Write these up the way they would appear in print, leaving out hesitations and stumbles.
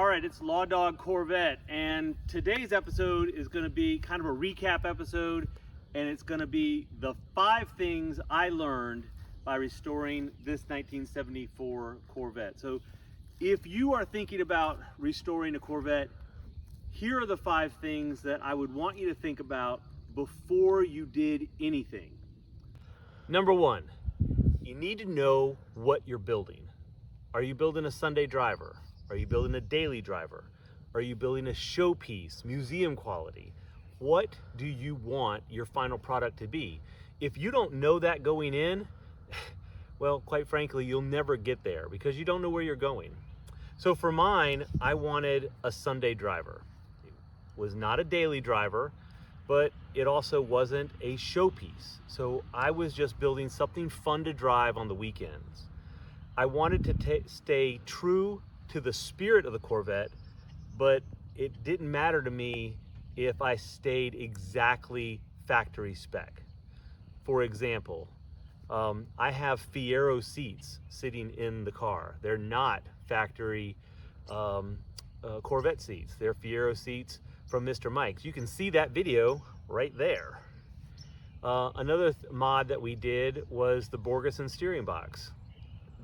All right, it's Law Dog Corvette, and today's episode is going to be kind of a recap episode, and it's going to be the 5 things I learned by restoring this 1974 Corvette. So if you are thinking about restoring a Corvette, here are the 5 things that I would want you to think about before you did anything. Number 1, you need to know what you're building. Are you building a Sunday driver? Are you building a daily driver? Are you building a showpiece, museum quality? What do you want your final product to be? If you don't know that going in, well, quite frankly, you'll never get there because you don't know where you're going. So for mine, I wanted a Sunday driver. It was not a daily driver, but it also wasn't a showpiece. So I was just building something fun to drive on the weekends. I wanted to stay true to the spirit of the Corvette, but it didn't matter to me if I stayed exactly factory spec. For example, I have Fiero seats sitting in the car. They're not factory Corvette seats. They're Fiero seats from Mr. Mike's. You can see that video right there. Another mod that we did was the Borgeson steering box.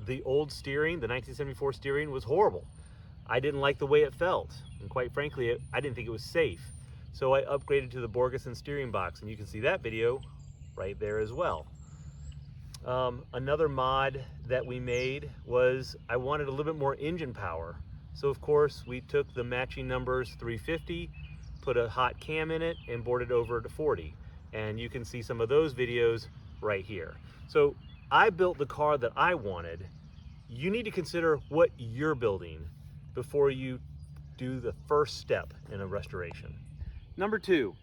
The old steering, the 1974 steering, was horrible. I didn't like the way it felt, and quite frankly, I didn't think it was safe. So I upgraded to the Borgeson steering box, and you can see that video right there as well. Another mod that we made was I wanted a little bit more engine power. So of course, we took the matching numbers 350, put a hot cam in it, and boarded over to 40. And you can see some of those videos right here. So I built the car that I wanted. You need to consider what you're building before you do the first step in a restoration. Number 2,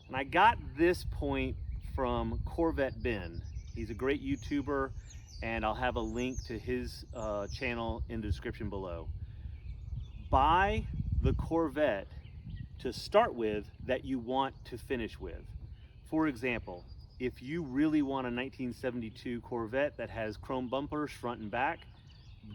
and I got this point from Corvette Ben. He's a great YouTuber, and I'll have a link to his channel in the description below. Buy the Corvette to start with that you want to finish with. For example, if you really want a 1972 Corvette that has chrome bumpers front and back,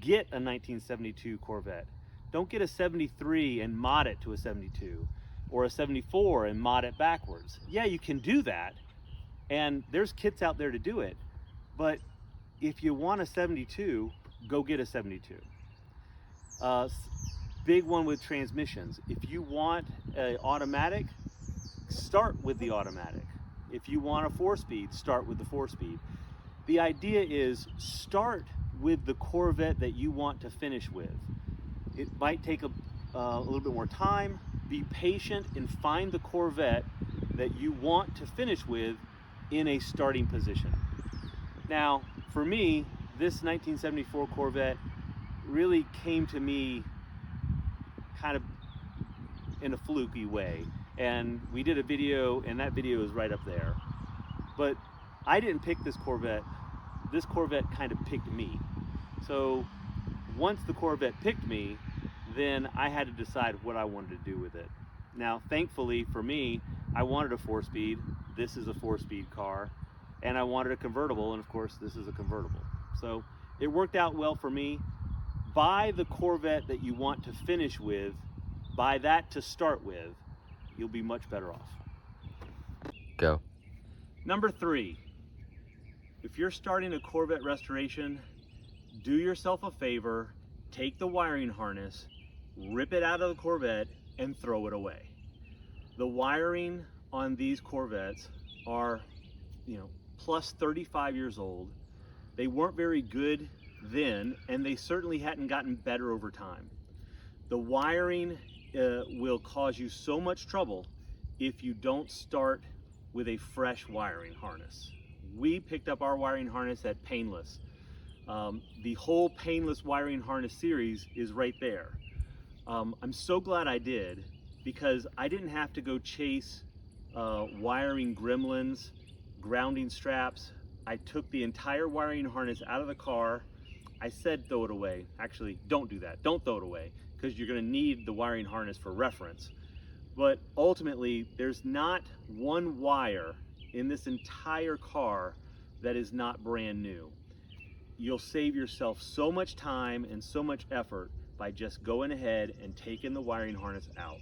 get a 1972 Corvette. Don't get a 73 and mod it to a 72, or a 74 and mod it backwards. Yeah, you can do that, and there's kits out there to do it, but if you want a 72, go get a 72. Big one with transmissions. If you want an automatic, start with the automatic. If you want a 4-speed, start with the 4-speed. The idea is start with the Corvette that you want to finish with. It might take a little bit more time. Be patient and find the Corvette that you want to finish with in a starting position. Now, for me, this 1974 Corvette really came to me kind of in a fluky way. And we did a video, and that video is right up there. But I didn't pick this Corvette. This Corvette kind of picked me. So once the Corvette picked me, then I had to decide what I wanted to do with it. Now, thankfully for me, I wanted a 4-speed. This is a 4-speed car. And I wanted a convertible, and of course, this is a convertible. So it worked out well for me. Buy the Corvette that you want to finish with. Buy that to start with. You'll be much better off. Go. Number 3, if you're starting a Corvette restoration, do yourself a favor, take the wiring harness, rip it out of the Corvette, and throw it away. The wiring on these Corvettes are, plus 35 years old. They weren't very good then, and they certainly hadn't gotten better over time. The wiring will cause you so much trouble if you don't start with a fresh wiring harness. We picked up our wiring harness at Painless. The whole Painless wiring harness series is right there. I'm so glad I did, because I didn't have to go chase wiring gremlins, grounding straps. I took the entire wiring harness out of the car. I said throw it away. Actually, don't do that. Don't throw it away, because you're going to need the wiring harness for reference. But ultimately, there's not one wire in this entire car that is not brand new. You'll save yourself so much time and so much effort by just going ahead and taking the wiring harness out.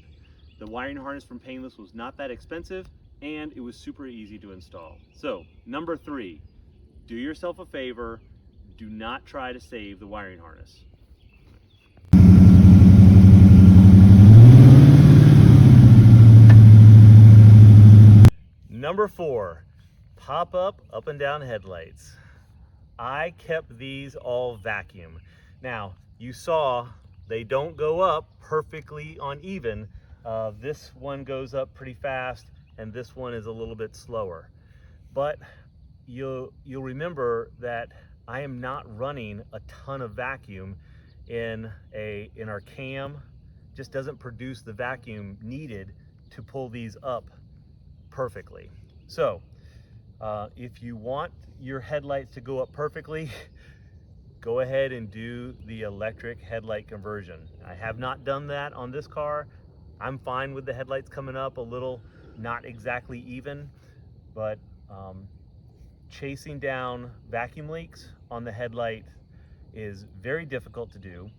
The wiring harness from Painless was not that expensive, and it was super easy to install. So, number 3, do yourself a favor, do not try to save the wiring harness. Number 4, pop up and down headlights. I kept these all vacuum. Now, you saw they don't go up perfectly on even. This one goes up pretty fast, and this one is a little bit slower. But you'll remember that I am not running a ton of vacuum in our cam. Just doesn't produce the vacuum needed to pull these up perfectly. So if you want your headlights to go up perfectly, go ahead and do the electric headlight conversion. I have not done that on this car. I'm fine with the headlights coming up a little, not exactly even, but chasing down vacuum leaks on the headlight is very difficult to do.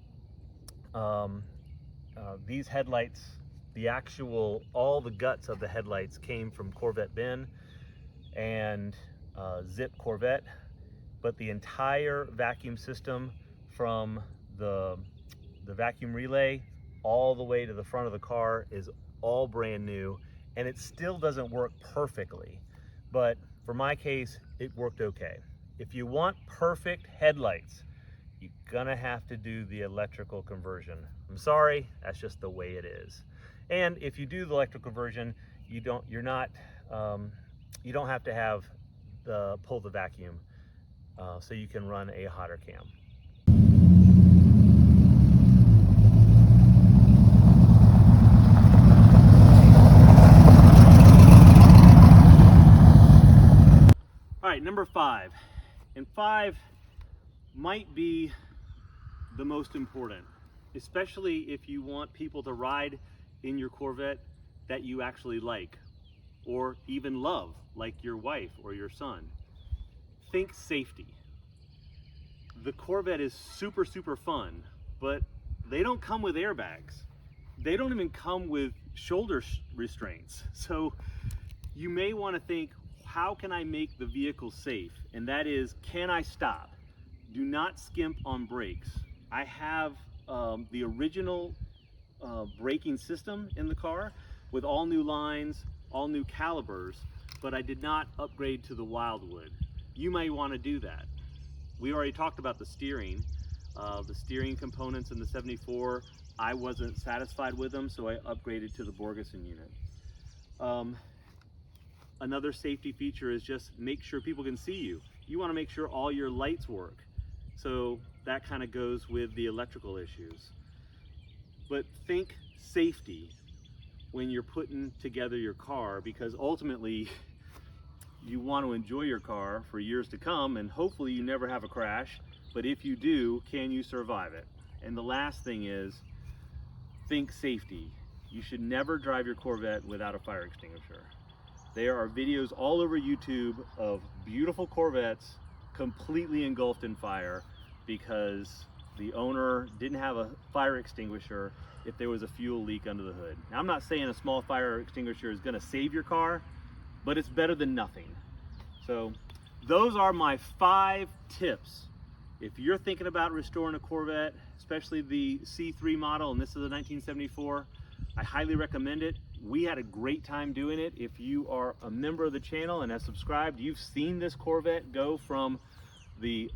These headlights, all the guts of the headlights came from Corvette Ben and Zip Corvette, but the entire vacuum system from the vacuum relay all the way to the front of the car is all brand new, and it still doesn't work perfectly, but for my case, it worked okay. If you want perfect headlights, you're gonna have to do the electrical conversion. I'm sorry, that's just the way it is. And if you do the electrical conversion, you don't have to have pull the vacuum, so you can run a hotter cam. All right, number 5, and 5 might be the most important, especially if you want people to ride in your Corvette that you actually like, or even love, like your wife or your son. Think safety. The Corvette is super, super fun, but they don't come with airbags. They don't even come with shoulder restraints. So you may want to think, how can I make the vehicle safe? And that is, can I stop? Do not skimp on brakes. I have the original braking system in the car with all new lines, all new calibers, but I did not upgrade to the Wildwood. You may want to do that. We already talked about the steering components in the 74. I wasn't satisfied with them, so I upgraded to the Borgeson unit. Another safety feature is just make sure people can see you. You want to make sure all your lights work. So that kind of goes with the electrical issues. But think safety when you're putting together your car, because ultimately you want to enjoy your car for years to come, and hopefully you never have a crash. But if you do, can you survive it? And the last thing is, think safety. You should never drive your Corvette without a fire extinguisher. There are videos all over YouTube of beautiful Corvettes completely engulfed in fire because the owner didn't have a fire extinguisher if there was a fuel leak under the hood. Now, I'm not saying a small fire extinguisher is going to save your car, but it's better than nothing. So those are my 5 tips. If you're thinking about restoring a Corvette, especially the C3 model, and this is a 1974, I highly recommend it. We had a great time doing it. If you are a member of the channel and have subscribed, you've seen this Corvette go from the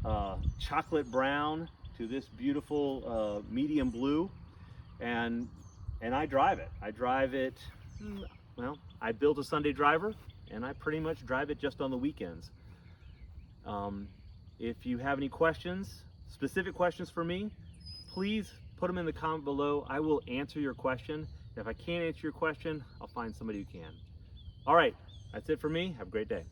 chocolate brown to this beautiful medium blue, and I drive it. Well, I built a Sunday driver, and I pretty much drive it just on the weekends. If you have any questions, specific questions for me, please put them in the comment below. I will answer your question. If I can't answer your question, I'll find somebody who can. All right, that's it for me. Have a great day.